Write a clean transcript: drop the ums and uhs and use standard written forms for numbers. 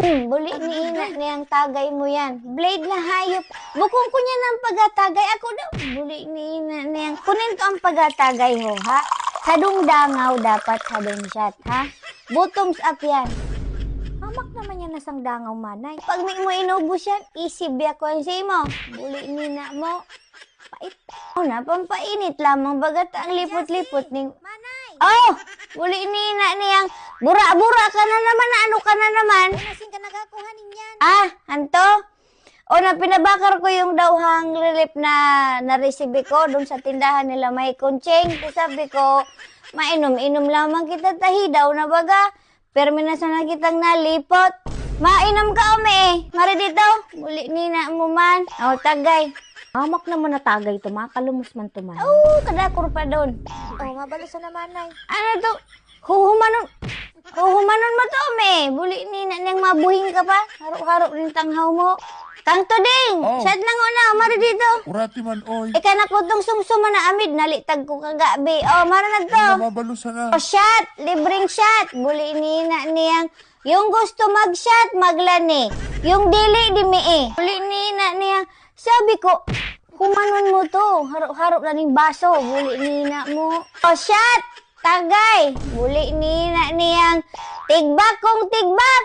Buli ni ina niyang tagay mo yan. Blade na hayop. Bukong ko niya ng pagatagay. Ako daw. Buli ni ina niyang. Kunin ko ang pagatagay ho, ha? Sadong dangaw dapat sadong shot, ha? Bottoms up yan. Hamak naman yan nasang dangaw manay. Pag may mo inubos yan, isibya ko ang say mo. Buli ni na mo. Pait. Na, pampainit lamang bagat ang lipot-lipot ni... Manay! Oh! Buli ni ina niyang. Bura-bura ka na naman. Ano ka na naman? Nasing ka nagakuha ninyan. Ah, anto? O na pinabakar ko yung dawhang relief na na-receive ko doon sa tindahan nila may kunching. Sabi ko, mainom-inom lamang kita tahi daw na baga. Perminas na kitang nalipot. Mainom ka ome Mari dito. Muli nina mo man. O tagay. Hamak naman na tagay to. Makalumos man to man. Oo, kadakor pa doon. Oh, mabalusan na manay. Ano to? Huhumanon. Huhumanon mo to ome Buli nina niyang mabuhing ka pa. Haro-haro rin tanghaw mo. Kang Tuding, Oh. sad lang una, mari dito. Urati man, oy. Ika na ko tong sumsuma na amid, nalitag ko kagabi. Oh, mara na to. Mabalusan na. Oh, shot, libreng shot. Buli nina niyang, yung gusto mag-shot, maglani. Yung dili, dimii. Buli nina niyang, sabi ko, kumanon mo to. Haro-haro na ning baso. Buli nina mo. Oh, shot, tagay. Buli nina niyang, tigbak kong tigbak.